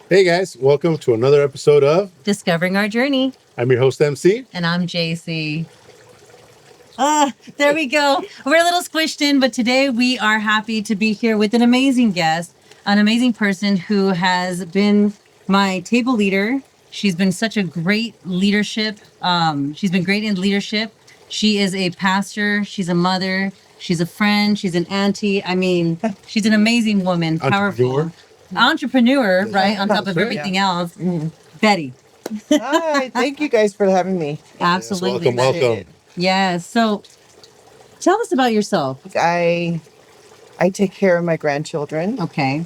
Hey guys, welcome to another episode of Discovering Our Journey. I'm your host MC. And I'm JC. There we go. We're a little squished in, but today we are happy to be here with an amazing guest, an amazing person who has been my table leader. She's been such a great leadership. She's been great in leadership. She is a pastor. She's a mother. She's a friend. She's an auntie. I mean, she's an amazing woman, powerful. Entrepreneur, right? On top of That's right. everything else. Betty. Hi, thank you guys for having me. Absolutely. Welcome. Yes. So tell us about yourself. I take care of my grandchildren, Okay.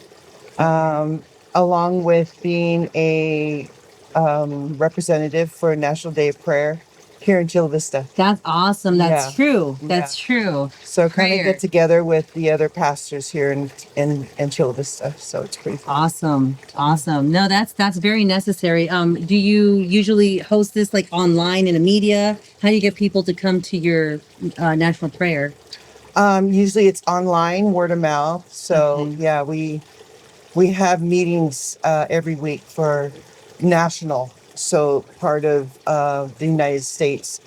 along with being a representative for National Day of Prayer here in Chula Vista. That's awesome. That's Yeah. true. That's true. So kind Prayer. of get together with the other pastors here in Chula Vista. So it's pretty fun. Awesome. Awesome. No, that's very necessary. Do you usually host this like online in the media? How do you get people to come to your national prayer? Usually it's online, word of mouth. So Mhm. yeah, we have meetings every week for national. So part of the United States.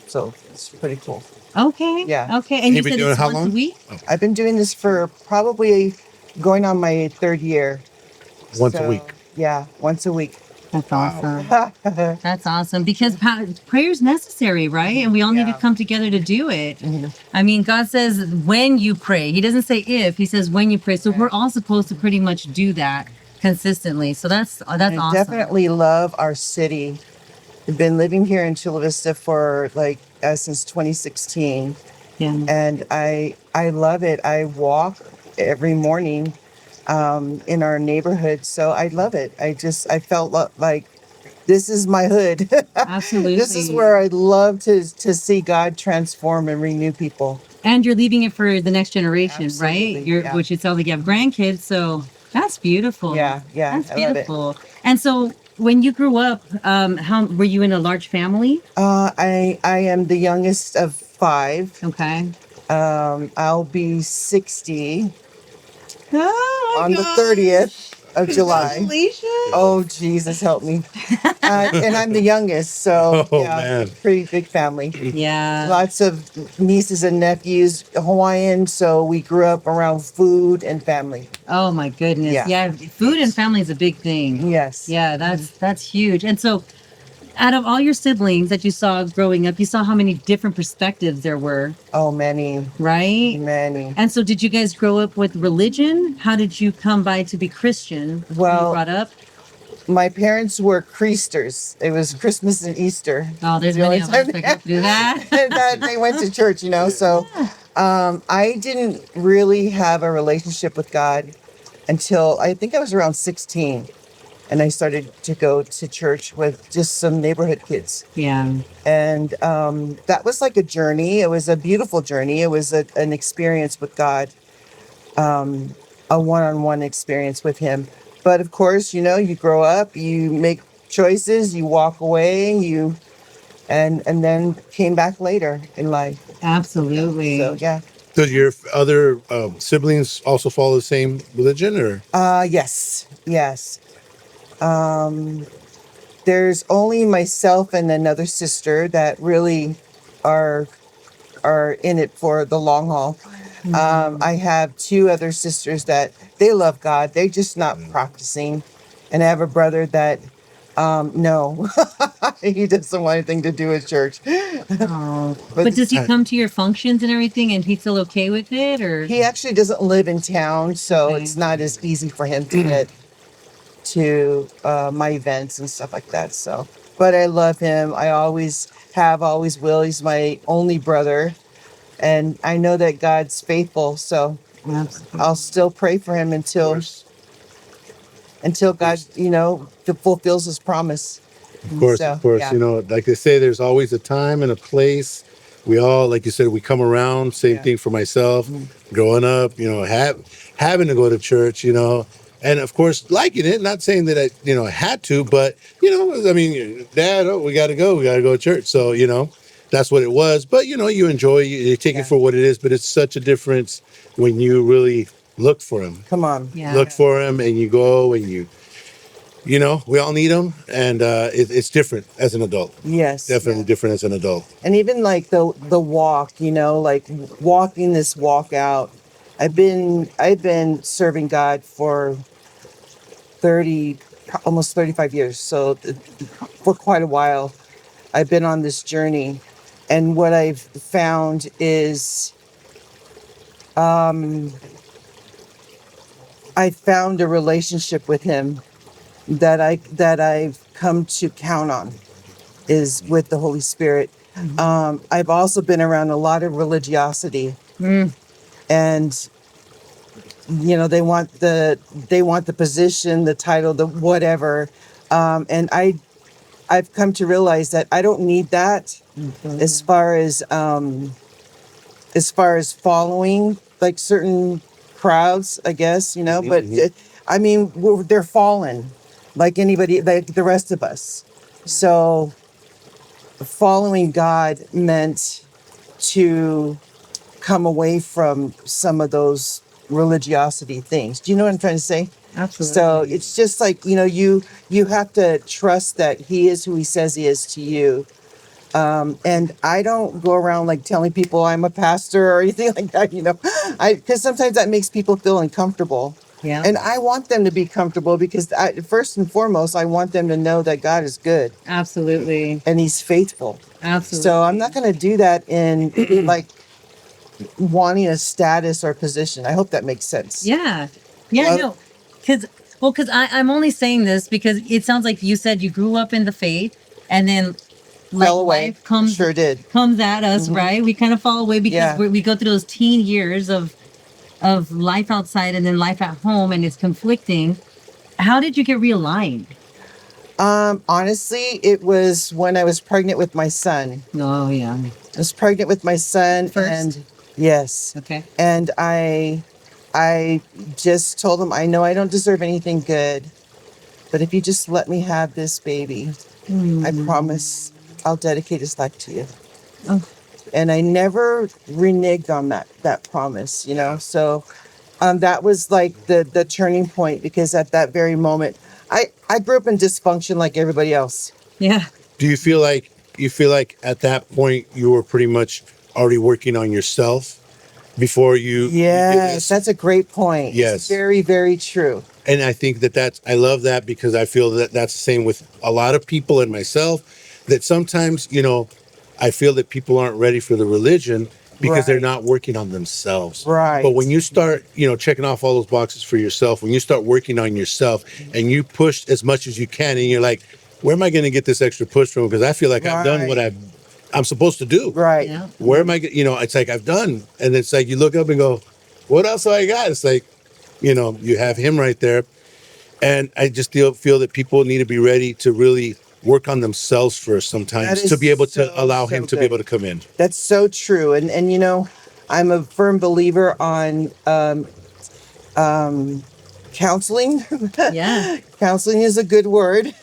So it's pretty cool. Okay. Yeah. Okay. And you You've been said doing it's how once a long? week? I've been doing this for probably going on my third year. Once a week. Yeah, once a week. That's awesome. That's awesome because prayer is necessary, right? And we all need to Yeah. come together to do it. I mean, God says when you pray. He doesn't say if. He says when you pray. So we're all supposed to pretty much do that consistently. So that's I awesome. definitely love our city. I've been living here in Chula Vista for since 2016, Yeah. and I love it. I walk every morning in our neighborhood, so I love it. I felt like this is my hood. Absolutely. This is where I love to see God transform and renew people. And you're leaving it for the next generation, right? Absolutely, yeah. Which it sounds like you have grandkids. So that's beautiful. Yeah, That's I love it. beautiful. And so when you grew up, how were you in a large family? I am the youngest of five. Okay. I'll be 60 Oh, on the 30th of July. Congratulations. Oh, Jesus, help me. And I'm the youngest, so Oh, yeah, man. pretty big family. Yeah. Lots of nieces and nephews, Hawaiian, so we grew up around food and family. Oh my goodness. Yeah. Yeah. Food and family is a big thing. Yes. Yeah, that's huge. And so out of all your siblings that you saw growing up, you saw how many different perspectives there were, Oh, many, right? many. And so did you guys grow up with religion? How did you come by to be Christian? Were you Well- brought up? My parents were Creasters. It was Christmas and Easter. Oh, there's The many only of us time- that can do that. that they went to church, So I didn't really have a relationship with God until I think I was around 16. And I started to go to church with just some neighborhood kids. Yeah. And that was like a journey. It was a beautiful journey. It was an experience with God, a one-on-one experience with Him. But of course, you grow up, you make choices, you walk away, and then came back later in life. Absolutely. So yeah. Does your other siblings also follow the same religion, or? Yes. There's only myself and another sister that really are in it for the long haul. I have two other sisters that they love God. They're just not practicing. And I have a brother that no, he doesn't want anything to do with church. Oh. But does he come to your functions and everything and he's still okay with it, or? He actually doesn't live in town, so Okay. it's not as easy for him to get to my events and stuff like that. So, but I love him. I always have, always will. He's my only brother, and I know that God's faithful. So Absolutely. I'll still pray for him until God, fulfills His promise. Of course, So, of course. yeah. Like they say, there's always a time and a place. We all, like you said, we come around. Same Yeah. thing for myself. Growing up, having to go to church, and of course liking it. Not saying that I had to, but Dad, we got to go to church. So that's what it was. But you enjoy, you take Yeah. it for what it is. But it's such a difference when you really look for him. Come on. Yeah. Look for him, and you go and you you know, we all need them, and it's different as an adult. Yes. Definitely yeah. different as an adult. And even like the walk, you know, like walking this walk out. I've been serving God for 30 almost 35 years. So for quite a while I've been on this journey, and what I've found is I found a relationship with him that I've come to count on is with the Holy Spirit. I've also been around a lot of religiosity, and you know they want the position, the title, the whatever, and I've come to realize that I don't need that as far as following like certain crowds, I guess, you know. But I mean, they're fallen, like anybody, like the rest of us. So following God meant to come away from some of those religiosity things. Do you know what I'm trying to say? Absolutely. So it's just like, you know, you have to trust that he is who he says he is to you. And I don't go around like telling people I'm a pastor or anything like that, you know, because sometimes that makes people feel uncomfortable. Yeah. And I want them to be comfortable because first and foremost, I want them to know that God is good Absolutely. and he's faithful. Absolutely. So I'm not going to do that in like wanting a status or position. I hope that makes sense. Yeah. Yeah, Well- no. Because I'm only saying this because it sounds like you said you grew up in the faith and then like Fell away. life comes Sure did. comes at us, right? We kind of fall away because Yeah. we go through those teen years of life outside and then life at home, and it's conflicting. How did you get realigned? Honestly, it was when I was pregnant with my son. Oh yeah. I was pregnant with my son, First? and yes, Okay. and I just told him, I know I don't deserve anything good, but if you just let me have this baby, I promise I'll dedicate his life to you. Oh. And I never reneged on that promise, you know. So that was like the turning point, because at that very moment, I grew up in dysfunction like everybody else. Yeah. Do you feel like at that point you were pretty much already working on yourself before you did Yes, this? that's a great point. Yes. It's very, very true. And I think I love that, because I feel that that's the same with a lot of people and myself, that sometimes, you know, I feel that people aren't ready for the religion because they're Right. not working on themselves. Right. But when you start, you know, checking off all those boxes for yourself, when you start working on yourself and you push as much as you can, and you're like, where am I going to get this extra push from? Because I feel like I've done what Right. I'm supposed to do. Right. Yeah. Where am I, you know, it's like I've done. And it's like you look up and go, what else do I got? It's like, you know, you have him right there. And I just feel that people need to be ready to really work on themselves first sometimes, That is to be able to so, allow so him to be good. able to come in. That's so true. And you know, I'm a firm believer on counseling. Yeah. Counseling is a good word.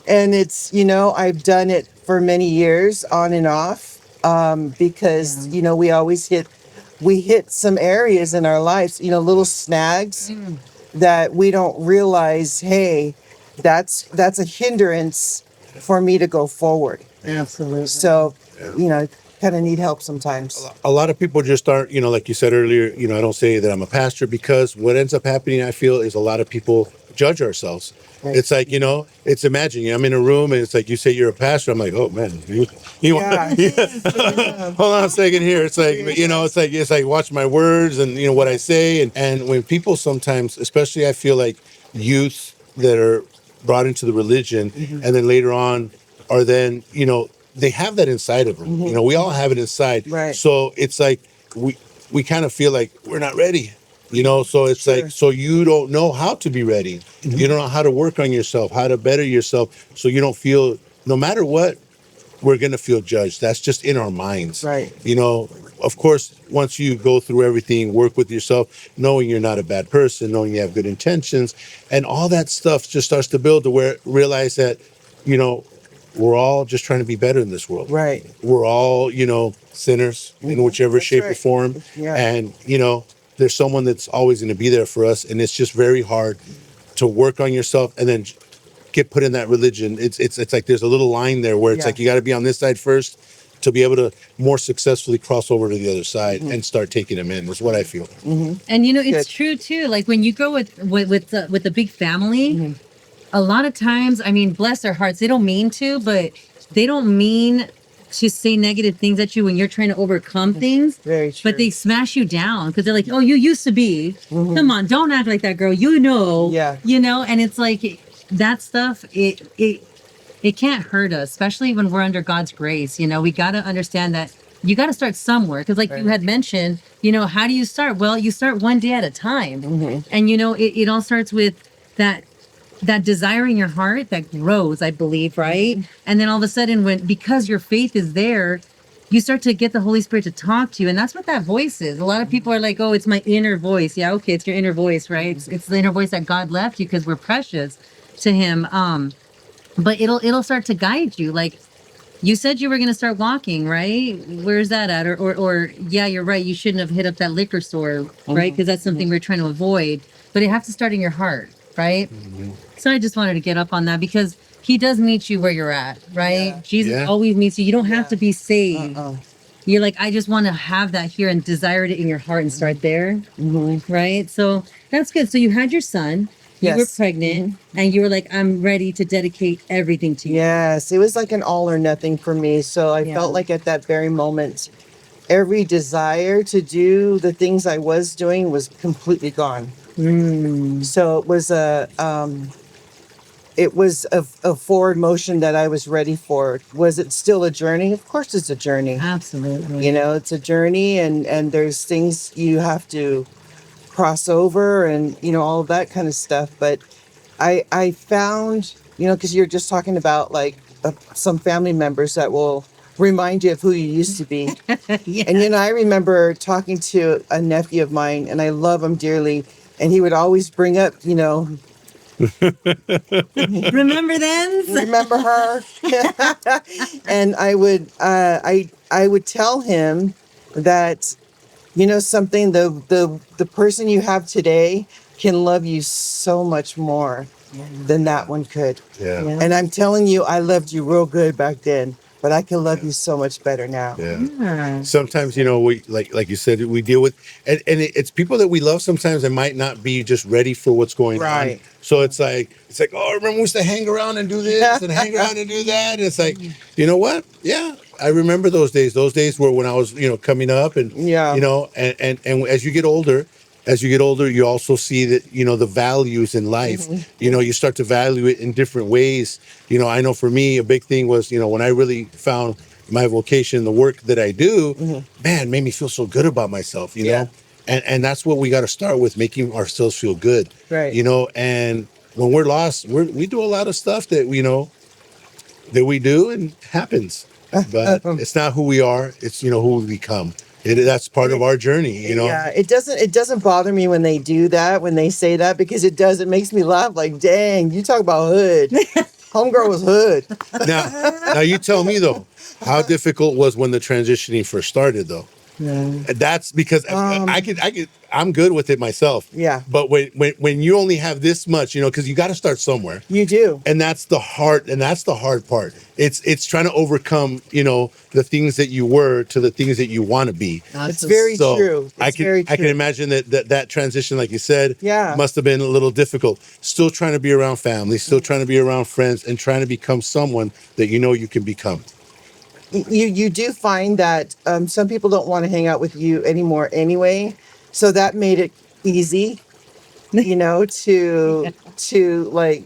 And it's, you know, I've done it for many years on and off, because, you know, we hit some areas in our lives, you know, little snags that we don't realize, hey, that's a hindrance for me to go forward. Absolutely. So, you know, kind of need help sometimes. A lot of people just aren't, you know, like you said earlier, you know, I don't say that I'm a pastor, because what ends up happening, I feel, is a lot of people judge ourselves. Right. It's like, you know, it's imagine I'm in a room and it's like you say you're a pastor. I'm like, oh man, you Yeah. hold on a second here. It's like, you know, it's like watch my words and, you know, what I say. And when people sometimes, especially I feel like youth that are brought into the religion and then later on are then, you know, they have that inside of them. You know, we all have it inside. Right. So it's like we kind of feel like we're not ready. You know, so it's Sure. like, so you don't know how to be ready. You don't know how to work on yourself, how to better yourself. So you don't feel, no matter what, we're going to feel judged. That's just in our minds. Right. You know, of course, once you go through everything, work with yourself, knowing you're not a bad person, knowing you have good intentions, and all that stuff just starts to build to where realize that, you know, we're all just trying to be better in this world. Right. We're all, you know, sinners in whichever That's shape or right. form. Yeah. And, you know, there's someone that's always going to be there for us. And it's just very hard to work on yourself and then get put in that religion. It's like there's a little line there where it's Yeah. like you got to be on this side first to be able to more successfully cross over to the other side and start taking them in. Is what I feel. And you know, it's Good. true too. Like when you go with the big family, a lot of times, I mean, bless their hearts, they don't mean to, but they don't mean to say negative things at you when you're trying to overcome things. Very true. But they smash you down because they're like, "Oh, you used to be. Come on, don't act like that, girl. You know." Yeah. You know, and it's like that stuff. It can't hurt us, especially when we're under God's grace. You know, we got to understand that you got to start somewhere. Because, like you had mentioned, you know, how do you start? Well, you start one day at a time, and you know, it all starts with that desire in your heart that grows, I believe, right? And then all of a sudden, because your faith is there, you start to get the Holy Spirit to talk to you, and that's what that voice is. A lot of people are like, "Oh, it's my inner voice." Yeah, okay, it's your inner voice, right? It's the inner voice that God left you because we're precious to Him. But it'll start to guide you. Like you said, you were gonna start walking, right? Where's that at? Or yeah, you're right. You shouldn't have hit up that liquor store, right? Because that's something we're trying to avoid. But it has to start in your heart, right? So I just wanted to get up on that because He does meet you where you're at, right? Yeah. Jesus Yeah. always meets you. You don't have to be saved. Uh-uh. You're like, I just want to have that here and desire it in your heart and start there, right? So that's good. So you had your son. You were Yes. pregnant, and you were like, I'm ready to dedicate everything to you. Yes, it was like an all or nothing for me. So I Yeah. felt like at that very moment, every desire to do the things I was doing was completely gone. So it was a forward motion that I was ready for. Was it still a journey? Of course, it's a journey. Absolutely. You know, it's a journey, and there's things you have to cross over, and you know all of that kind of stuff. But I found, you know, because you're just talking about like some family members that will remind you of who you used to be. Yeah. And you know, I remember talking to a nephew of mine, and I love him dearly, and he would always bring up, you know, Remember then? remember her? And I would tell him that, you know, something, the person you have today can love you so much more than that one could. Yeah. Yeah. And I'm telling you, I loved you real good back then, but I can love you so much better now. Yeah. Yeah. Sometimes, you know, we like you said, we deal with, and it's people that we love sometimes that might not be just ready for what's going on. Right. So it's like, oh, remember we used to hang around and do this and hang around and do that. And it's like, you know what? Yeah, I remember those days. Those days were when I was, you know, coming up and, Yeah. you know, and as you get older, you also see that, you know, the values in life, you know, you start to value it in different ways. You know, I know for me, a big thing was, you know, when I really found my vocation, the work that I do, man, made me feel so good about myself, you Yeah. know? And that's what we got to start with, making ourselves feel good. Right. You know, and when we're lost, we do a lot of stuff that, you know, that we do and happens. But it's not who we are. It's, you know, who we become. That's part of our journey, you know? Yeah, it doesn't bother me when they do that, when they say that, because it makes me laugh. Like, dang, you talk about hood. Homegirl was hood. Now you tell me though, how difficult was when the transitioning first started though? That's because I'm good with it myself. Yeah. But when you only have this much, you know, because you got to start somewhere. You do. And that's the hard part. It's trying to overcome, you know, the things that you were to the things that you want to be. It's very So true. It's I can very true. imagine that transition, like you said, Yeah. must have been a little difficult. Still trying to be around family, still trying to be around friends, and trying to become someone that you know you can become. You do find that some people don't want to hang out with you anymore anyway, so that made it easy, you know, to like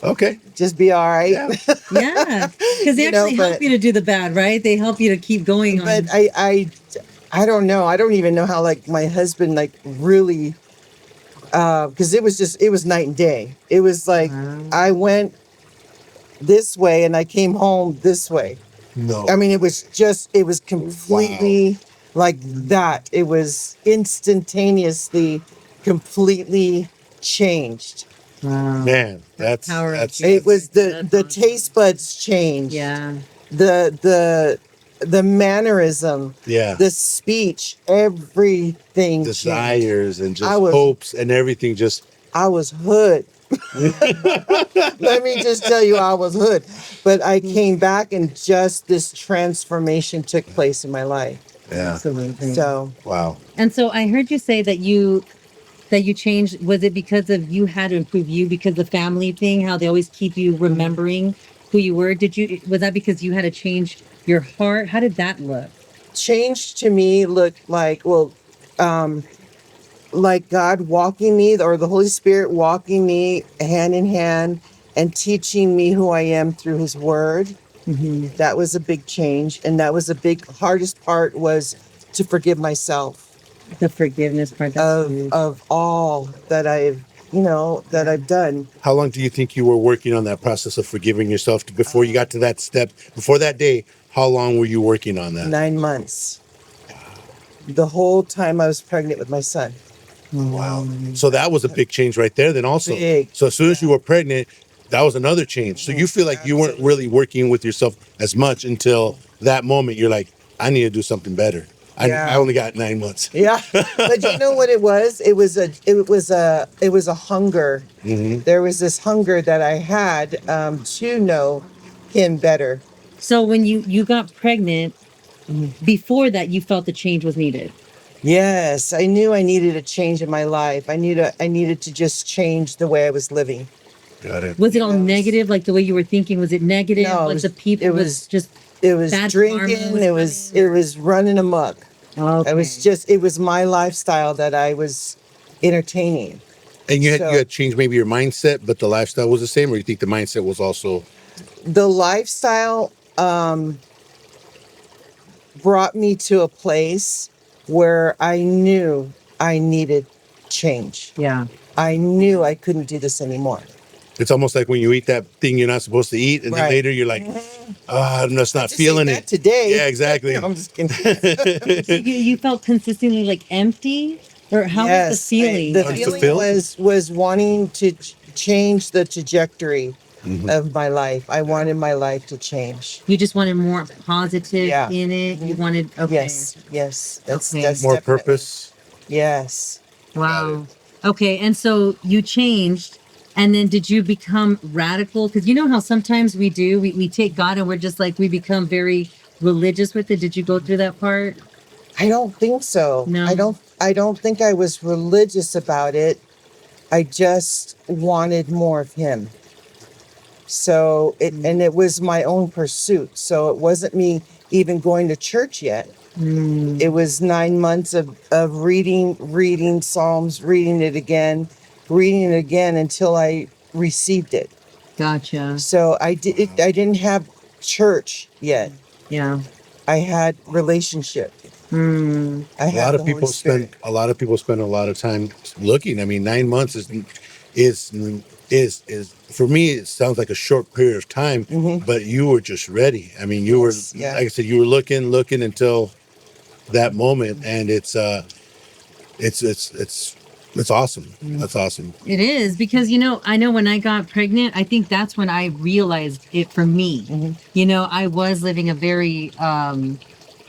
Okay. just be all right. Yeah. Yeah. Because they You know, actually help but- you to do the bad, right? They help you to keep going on. But I don't know. I don't even know how like my husband like really, because it was night and day. It was like I went this way and I came home this way. No. I mean, it was completely like that. It was instantaneously completely changed. Man, that's Power of that's It was the That's taste buds changed. yeah. The mannerism, yeah. the speech, everything changed. Desires and just I was- hopes and everything just I was hood. Let me just tell you, I was hood. But I came back and just this transformation took place in my life. Yeah. So Wow. And so I heard you say that you changed. Was it because of you had to improve you because the family thing, how they always keep you remembering who you were? Was that because you had to change your heart? How did that look? change to me looked like, well, like God walking me or the Holy Spirit walking me hand in hand and teaching me who I am through his word. That was a big change. And that was a big hardest part was to forgive myself The forgiveness part. That's huge. of all that I've done. How long do you think you were working on that process of forgiving yourself before you got to that step? Before that day, how long were you working on that? 9 months. The whole time I was pregnant with my son. Wow. So that was a big change right there. Then also, Big. so as soon as you were pregnant, that was another change. So you feel like you weren't really working with yourself as much until that moment. You're like, I need to do something better. Yeah. I only got 9 months. Yeah, but you know what it was? It was a hunger. There was this hunger that I had to know him better. So when you got pregnant, before that, you felt the change was needed. Yes, I knew I needed a change in my life. I needed to just change the way I was living. Got it. Was it all negative, like the way you were thinking? Was it negative? No, Like it was- the people it was was- just It was bad drinking. karma It was running amok. okay. It was my lifestyle that I was entertaining. And you So- had changed maybe your mindset, but the lifestyle was the same, or you think the mindset was also The lifestyle brought me to a place where I knew I needed change. Yeah. I knew I couldn't do this anymore. it's almost like when you eat that thing you're not supposed to eat, and then Right. later you're like, I'm just not Just feeling ate it that today. Yeah, exactly. I'm just kidding. So you felt consistently like empty, or how was the feeling? The Hard to feeling feel? was wanting to change the trajectory Mm-hmm. of my life. I wanted my life to change. You just wanted more positive Yeah. in it. You wanted okay. Yes. That's Okay. that's more definitely- purpose. Yes. Wow. Okay, and so you changed, and then did you become radical? Because you know how sometimes we do, we take God and we're just like, we become very religious with it. Did you go through that part? I don't think so. No. I don't think I was religious about it. I just wanted more of him. So it was my own pursuit. So it wasn't me even going to church yet. It was 9 months of reading Psalms, reading it again until I received it. Gotcha. So I didn't have church yet. Yeah. I had relationship. I A had lot the of people Holy Spirit. spend a lot of time looking. I mean, 9 months is for me. It sounds like a short period of time, but you were just ready. I mean, you Yes, were yeah. like I said, you were looking until that moment, and it's awesome. That's awesome. It is because I know when I got pregnant, I think that's when I realized it for me. I was living a very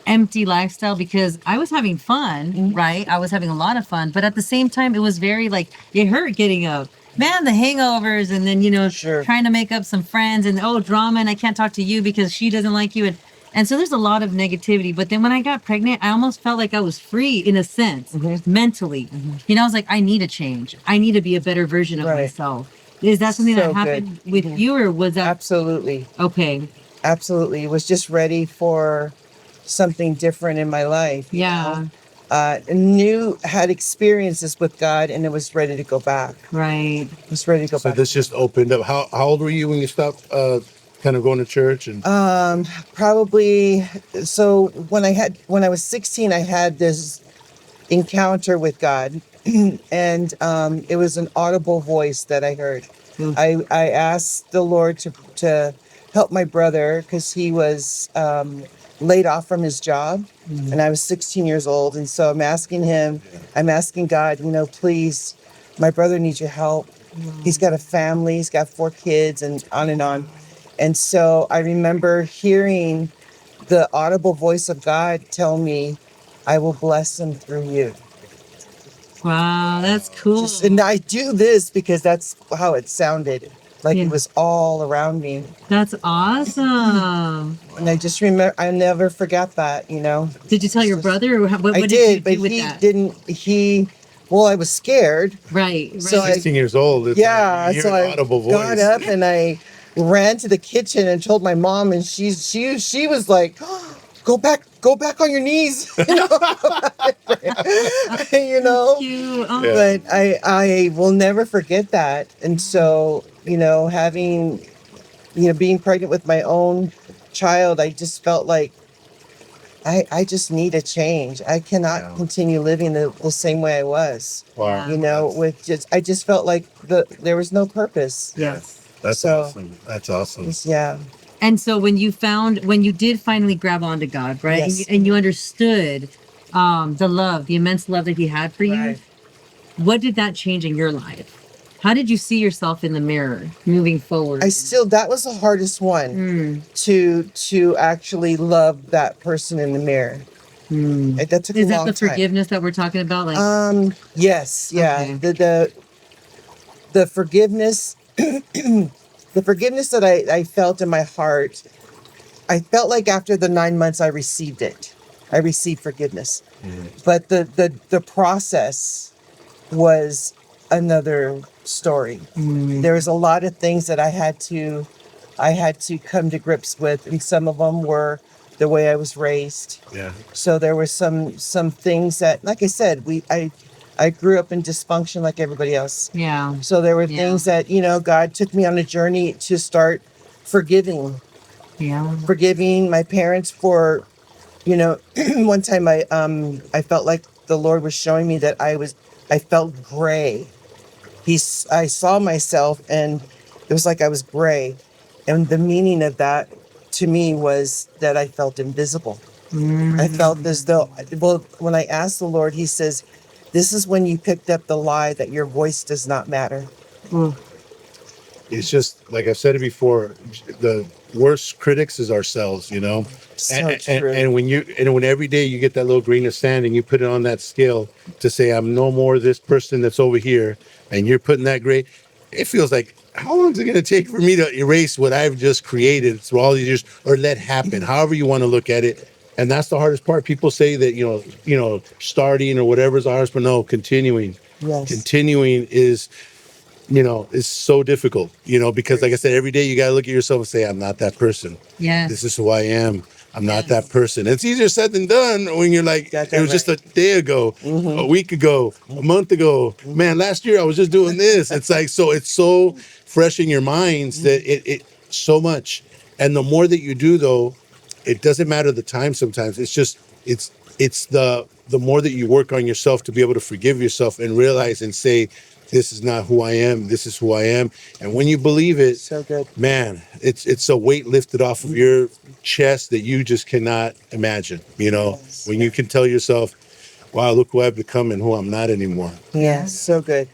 empty lifestyle because I was having fun, right? I was having a lot of fun, but at the same time, it was very like it hurt getting up. Man, the hangovers, and then Sure. trying to make up some friends, and drama, and I can't talk to you because she doesn't like you, and so there's a lot of negativity. But then when I got pregnant, I almost felt like I was free in a sense, mentally. I was like, I need a change. I need to be a better version of Right. myself. Is that something So that happened with you, or was that Absolutely. okay? Absolutely. Was just ready for something different in my life. Yeah, Had experiences with God and it was ready to go back. right. Was ready to go So back. this just opened up. How old were you when you stopped kind of going to church? And Probably so when I was 16, I had this encounter with God and it was an audible voice that I heard. I asked the Lord to help my brother because he was laid off from his job and I was 16 years old. And so I'm asking God, please, my brother needs your help. He's got a family, he's got 4 kids and on and on. And so I remember hearing the audible voice of God tell me, I will bless him through you. Wow, that's cool. And I do this because that's how it sounded. Like Yeah. it was all around me. That's awesome. And I just remember, I never forgot that, you know. Did you tell your brother, or what I did did, you but do with he that? didn't, well, I was scared. Right, right. So I- 16 years old. It's Yeah, like, you so hear an I audible got voice. up and I ran to the kitchen and told my mom, and she was like, go back on your knees, you know. You know. Cute. Oh, Yeah. But I will never forget that. And so, you know, being pregnant with my own child, I just felt like I just need a change. I cannot Yeah. continue living the same way I was. Wow. You know, I just felt like there was no purpose. yes. That's So- awesome. That's awesome. Yeah. And so when you did finally grab onto God, right? Yes. And you understood the immense love that he had for you, Right. what did that change in your life? How did you see yourself in the mirror moving forward? That was the hardest one Mm, to actually love that person in the mirror. mm. That took Is a that long the time. forgiveness that we're talking about? Like, Yes, yeah. Okay. The forgiveness the forgiveness that I felt in my heart, I felt like after the 9 months I received it. I received forgiveness. But the process was another story. mm, There was a lot of things that I had to come to grips with, and some of them were the way I was raised. Yeah. So there were some things that, like I said, I grew up in dysfunction like everybody else. yeah. So there were Yeah. things that, you know, God took me on a journey to start forgiving my parents for, you know, one time I felt like the Lord was showing me that I felt gray. I saw myself and it was like I was gray. And the meaning of that to me was that I felt invisible. I felt as though, well, when I asked the Lord, he says, this is when you picked up the lie that your voice does not matter. Mm. It's just like I've said it before. The worst critics is ourselves, you know. So true. And when every day you get that little grain of sand and you put it on that scale to say I'm no more this person that's over here, and you're putting that grade, it feels like how long is it going to take for me to erase what I've just created through all these years, or let happen, however you want to look at it. And that's the hardest part. People say that starting or whatever is the hardest, but no, continuing. Yes. Continuing is so difficult, because like I said, every day you got to look at yourself and say, I'm not that person. Yes. This is who I am. I'm not that person. It's easier said than done when you're like, Got it that was just a right. day ago, a week ago, a month ago. Man, last year I was just doing this. It's like, so it's so fresh in your minds that it so much. And the more that you do though, it doesn't matter the time sometimes. It's just, it's the more that you work on yourself to be able to forgive yourself and realize and say, this is not who I am. This is who I am. And when you believe it, So good. man, it's a weight lifted off of your chest that you just cannot imagine. Yes. When you can tell yourself, wow, look who I've become and who I'm not anymore. Yeah, so good.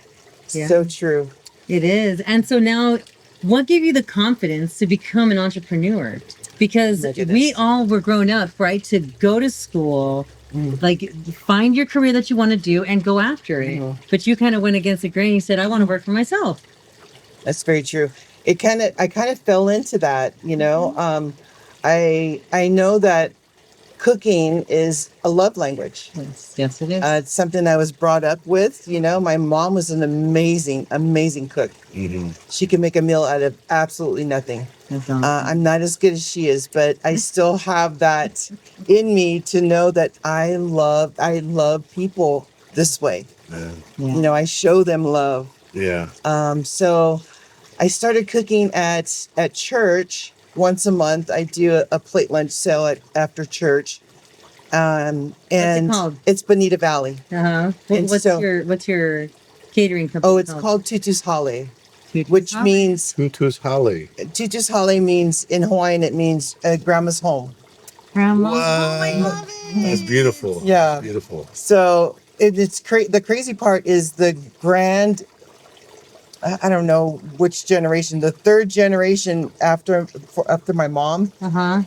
Yeah. So true. It is. And so now, what gave you the confidence to become an entrepreneur? Because My goodness. we all were grown up, right, to go to school, like find your career that you want to do and go after it. But you kind of went against the grain. You said, I want to work for myself. That's very true. I kind of fell into that, I know that cooking is a love language. Yes, it is. It's something I was brought up with. My mom was an amazing, amazing cook. She could make a meal out of absolutely nothing. That's awesome. I'm not as good as she is, but I still have that in me to know that I love people this way. Yeah. I show them love. Yeah. So I started cooking at church once a month. I do a plate lunch sale after church. And called? it's Bonita Valley. Uh-huh. And What's so- your catering company? Oh, it's called Tutu's Hale, Tutu's which Hale? means Tutu's Holly. Tutu's Hale means in Hawaiian it means grandma's home. Grandma. What? Oh, I love it. That's beautiful. Yeah. That's beautiful. So the crazy part is the grand. I don't know which generation. The third generation after my mom. Uh-huh.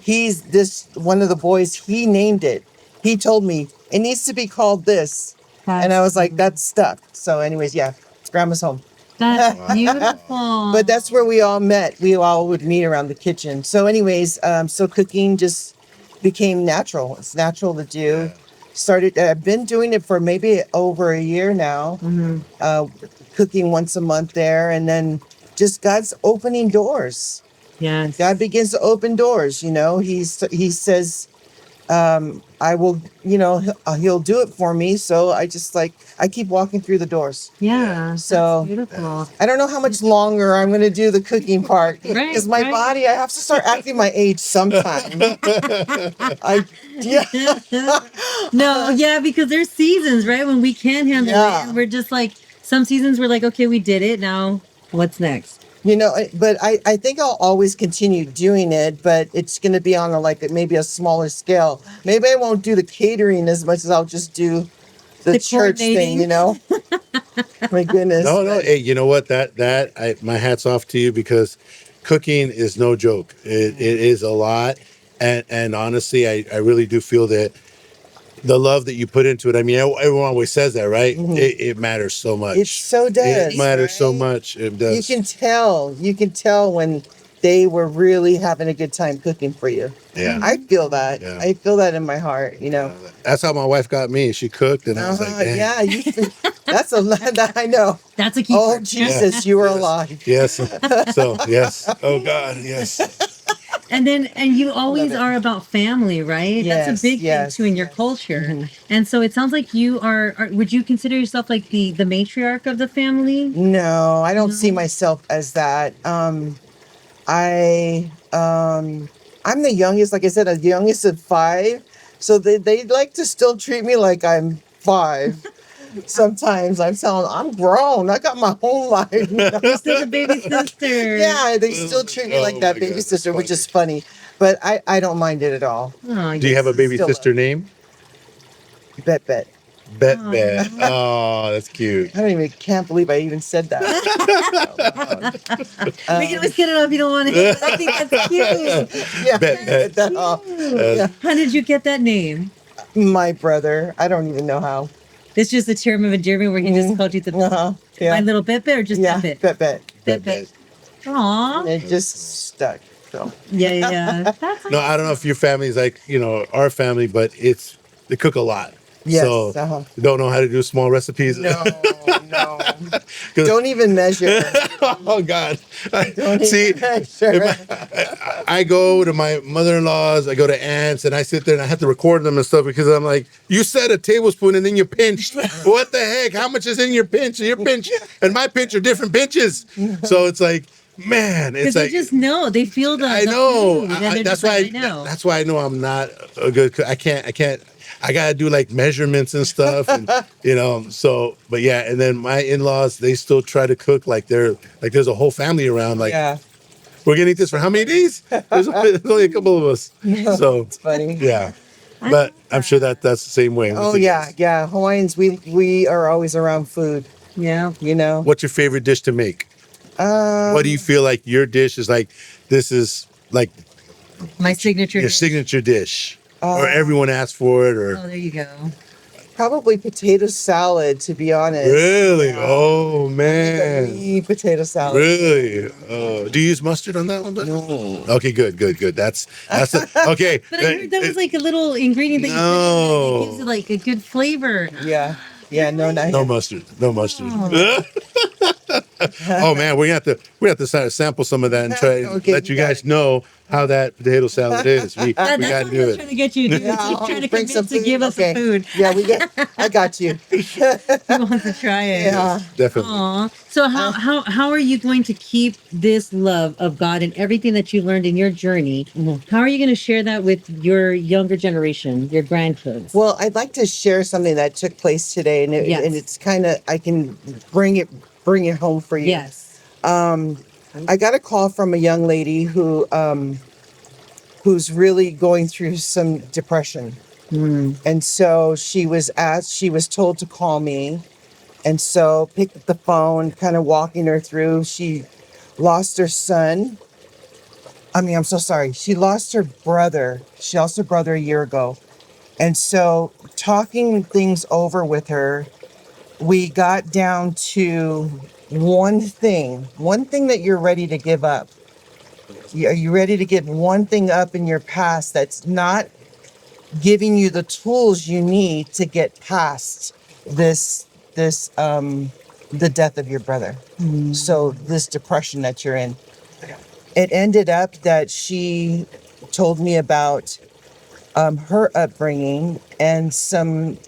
One of the boys. He named it. He told me it needs to be called this. And I was like, that's stuck. So, anyways, yeah, grandma's home. That's beautiful. But that's where we all met. We all would meet around the kitchen. So, anyways, so cooking just became natural. It's natural to do. Started. I've been doing it for maybe over a year now. Cooking once a month there, and then just God's opening doors. Yes. God begins to open doors. You know, he says, I will. You know, he'll do it for me. So I just I keep walking through the doors. Yeah. So- that's beautiful. I don't know how much longer I'm going to do the cooking part Right, because my right. body. I have to start acting my age sometime. No, yeah, because there's seasons, right? When we can't handle Yeah. it. And we're just like, some seasons we're like, okay, we did it. Now what's next? You know, but I think I'll always continue doing it, but it's going to be on maybe a smaller scale. Maybe I won't do the catering as much as I'll just do the church thing. You know, my goodness. No. Hey, you know what? My hat's off to you because cooking is no joke. It is a lot, and honestly, I really do feel that the love that you put into it. I mean, everyone always says that, right? It matters so much. It so does. It matters so right? much. It does. You can tell. You can tell when they were really having a good time cooking for you. Yeah. I feel that. Yeah. I feel that in my heart. You know. That's how my wife got me. She cooked, and I was like, "Dang." Yeah. That's a lot that I know. That's a keeper. Oh Jesus, you were alive. Yes. So yes. Oh God. Yes. And you always are about family, right? That's Yes, a big yes. thing too in your culture. And so it sounds like you are, would you consider yourself like the matriarch of the family? No, I don't see myself as that. I'm the youngest, like I said, the youngest of 5. So they like to still treat me like I'm 5. Sometimes I'm telling them, I'm grown. I got my whole life. You're still the baby sister. Yeah, they still treat me like Oh that my baby God, sister, that's which is funny. But I don't mind it at all. Oh, Do you have a baby Still sister name? Bet. Bet. Oh, that's cute. I don't even can't believe I even said that. We can always get it up if you don't want to hear it. I think that's cute. Yeah. Bet. Yeah. How did you get that name? My brother. I don't even know how. It's just a term of endearment where he just called you the Uh-huh. my Yeah. little Bit or just Yeah. Bit? Bet. Bit. Aw. It just stuck. So Yeah. That's No, I don't know if your family is like, our family, but they cook a lot. yes. So Uh-huh. you don't know how to do small recipes. No. Don't even measure. Oh God. Don't See, even measure. if I go to my mother-in-law's, I go to aunts, and I sit there and I have to record them and stuff because I'm like, you said a tablespoon and then you pinched. What the heck? How much is in your pinch? Your pinch and my pinch are different pinches. So it's like, man, it's because they like just know. They feel the. I the know. food, and they're That's just why. like, I know. That's why I know I'm not a good cook. I can't. I gotta do like measurements and stuff, and So, but yeah, and then my in-laws, they still try to cook like there's a whole family around. Like Yeah. we're gonna eat this for how many days? There's only a couple of us. So It's funny. yeah, but I'm sure that's the same way. Oh yeah. Hawaiians, we are always around food. Yeah. You know. What's your favorite dish to make? What do you feel like your dish is like? This is like My signature. your signature dish, or everyone asks for it, or Oh, there you go. Probably potato salad, to be honest. really? Oh man. Potato salad. Really? Do you use mustard on that one? Bud? No. Okay, good. That's okay. But I heard that was like a little ingredient that you No. put in it gives it like a good flavor. Yeah. Yeah. No. Not No mustard. No mustard. Oh man, we have to sample some of that and try Okay, let you you got guys it. know how that potato salad is. We That's gotta what do I'm it. trying to get you to do. Yeah, Just I'll trying to bring convince some to give us Okay. some food. Yeah, I got you. He wants to try it. Yeah. Definitely. Aw. So how are you going to keep this love of God and everything that you learned in your journey? How are you going to share that with your younger generation, your grandkids? Well, I'd like to share something that took place today, and Yes. and it's kind of I can bring it home for you. Yes. I got a call from a young lady who's really going through some depression. And so she was told to call me. And so picked up the phone, kind of walking her through. She lost her son. I'm so sorry. She lost her brother. She lost her brother a year ago. And so talking things over with her, we got down to one thing that you're ready to give up. Are you ready to give one thing up in your past that's not giving you the tools you need to get past this the death of your brother? So this depression that you're in. It ended up that she told me about her upbringing and some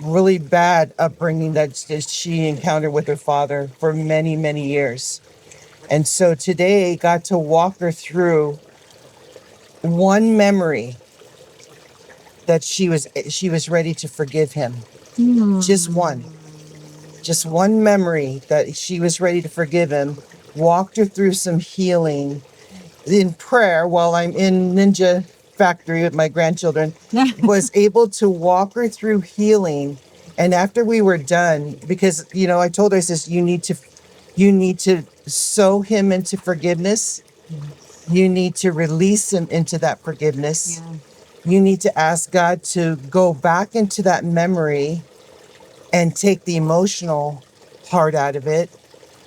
really bad upbringing that she encountered with her father for many, many years. And so today got to walk her through one memory that she was ready to forgive him. Just one memory that she was ready to forgive him. Walked her through some healing in prayer while I'm in Ninja Factory with my grandchildren. Was able to walk her through healing. And after we were done, because I told her, I says, you need to sow him into forgiveness. You need to release him into that forgiveness. Yeah. You need to ask God to go back into that memory and take the emotional part out of it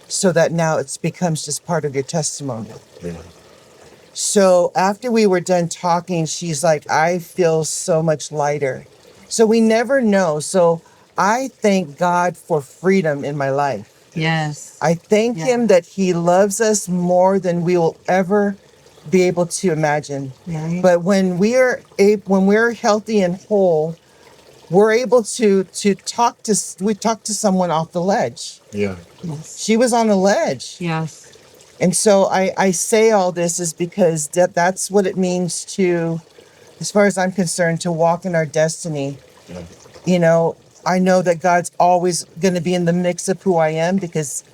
so that now it becomes just part of your testimony. Yeah. So after we were done talking, she's like, I feel so much lighter. So we never know. So I thank God for freedom in my life. Yes. I thank him that he loves us more than we will ever be able to imagine. Right. But when we're healthy and whole, we're able to talk to someone off the ledge. Yeah. Yes. She was on a ledge. Yes. And so I say all this is because that's what it means to, as far as I'm concerned, to walk in our destiny. Yeah. I know that God's always going to be in the mix of who I am because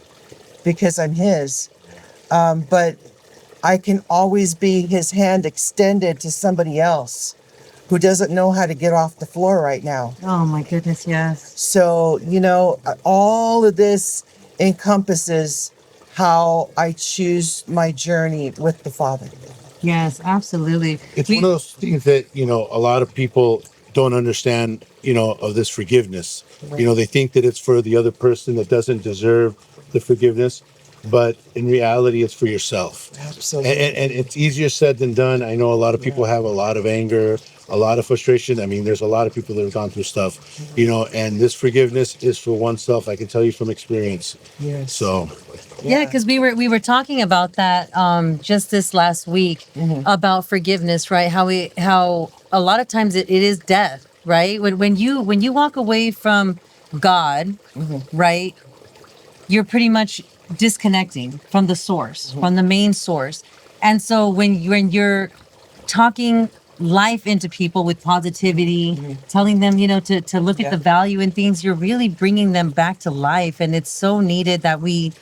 I'm his. But I can always be his hand extended to somebody else who doesn't know how to get off the floor right now. Oh my goodness, yes. So, all of this encompasses how I choose my journey with the Father. Yes, absolutely. It's one of those things that, a lot of people don't understand, of this forgiveness. They think that it's for the other person that doesn't deserve the forgiveness, but in reality, it's for yourself. Absolutely. And it's easier said than done. I know a lot of people have a lot of anger, a lot of frustration. I mean, there's a lot of people that have gone through stuff, and this forgiveness is for oneself. I can tell you from experience. Yes. So, Yeah, because we were talking about that just this last week about forgiveness, right? How a lot of times it is death, right? When you walk away from God, right, you're pretty much disconnecting from the source, from the main source. And so when you're talking life into people with positivity, telling them, to look at the value in things, you're really bringing them back to life. And it's so needed that we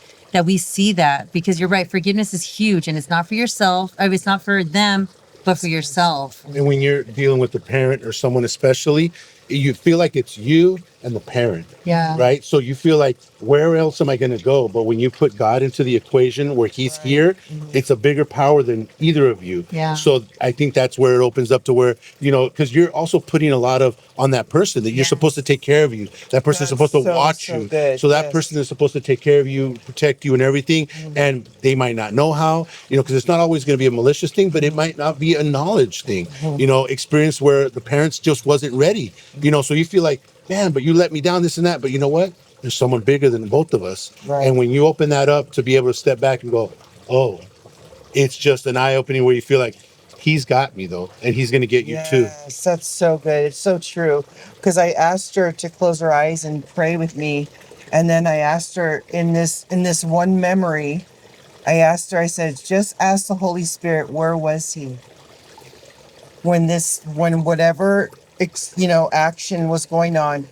see that, because you're right, forgiveness is huge, and it's not for yourself. It's not for them, but for yourself. and when you're dealing with a parent or someone especially, you feel like it's you and the parent. Yeah. Right? So you feel like, where else am I going to go? But when you put God into the equation where he's here, it's a bigger power than either of you. Yeah. So I think that's where it opens up to where, because you're also putting a lot on that person that you're supposed to take care of you. That person is That's supposed to watch so you. good. So that Yes. person is supposed to take care of you, protect you and everything. And they might not know how, because it's not always going to be a malicious thing, but it might not be a knowledge thing, experience where the parents just wasn't ready, so you feel like, man, but you let me down, this and that. But you know what? There's someone bigger than both of us. Right. And when you open that up to be able to step back and go, oh, it's just an eye opening where you feel like he's got me though, and he's going to get you too. Yes, that's so good. It's so true. Because I asked her to close her eyes and pray with me. And then I asked her in this one memory, I said, just ask the Holy Spirit, where was he? When whatever, action was going on,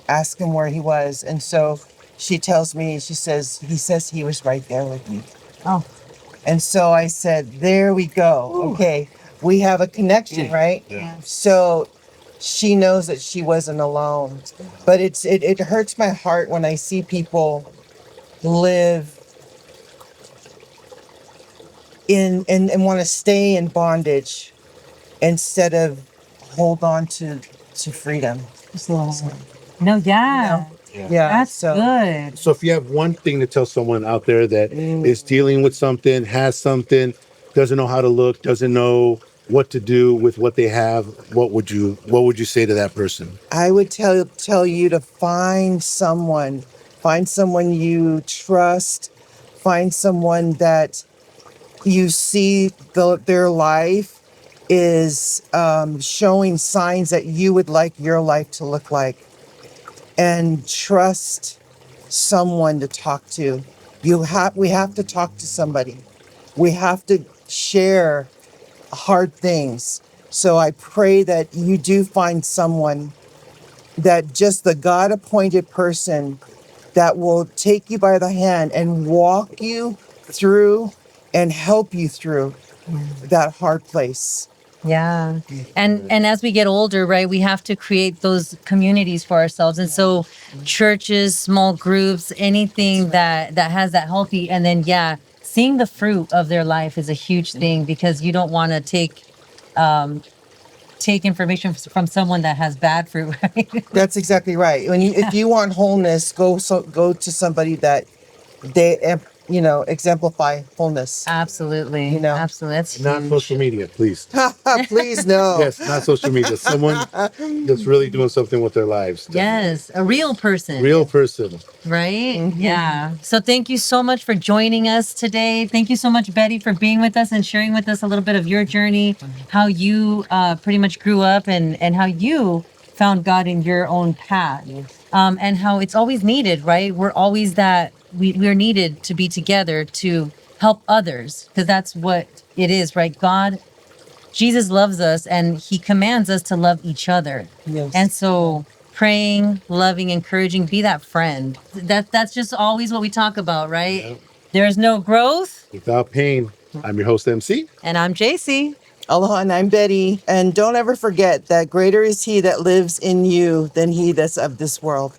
ask him where he was. And so she tells me, he says he was right there with me. Oh, And so I said, there we go. Ooh. Okay, we have a connection, right? Yeah. So she knows that she wasn't alone. But it hurts my heart when I see people live in and want to stay in bondage instead of hold on to freedom. So, no, yeah. Yeah. That's So good. So if you have one thing to tell someone out there that is dealing with something, has something, doesn't know how to look, doesn't know what to do with what they have, what would you say to that person? I would tell you to find someone you trust, find someone that you see their life is showing signs that you would like your life to look like, and trust someone to talk to. We have to talk to somebody. We have to share hard things. So I pray that you do find someone, that just the God appointed person that will take you by the hand and walk you through and help you through that hard place. Yeah. And as we get older, right, we have to create those communities for ourselves. And so churches, small groups, anything that has that healthy, and then yeah, seeing the fruit of their life is a huge thing, because you don't want to take information from someone that has bad fruit, right? That's exactly right. If you want wholeness, go to somebody that exemplify wholeness. Absolutely. You know. Absolutely. That's Not huge. social media, please. Please no. Yes, not social media. Someone that's really doing something with their lives. Yes, a real person. Real person. Right? Yeah. So thank you so much for joining us today. Thank you so much, Betty, for being with us and sharing with us a little bit of your journey, how you pretty much grew up, and how you found God in your own path. And how it's always needed, right? We're always we're needed to be together to help others, because that's what it is, right? Jesus loves us, and he commands us to love each other. Yes. And so praying, loving, encouraging, be that friend. That's just always what we talk about, right? Yep. There's no growth. Without pain. I'm your host, MC. And I'm JC. Aloha, and I'm Betty. And don't ever forget that greater is he that lives in you than he that's of this world.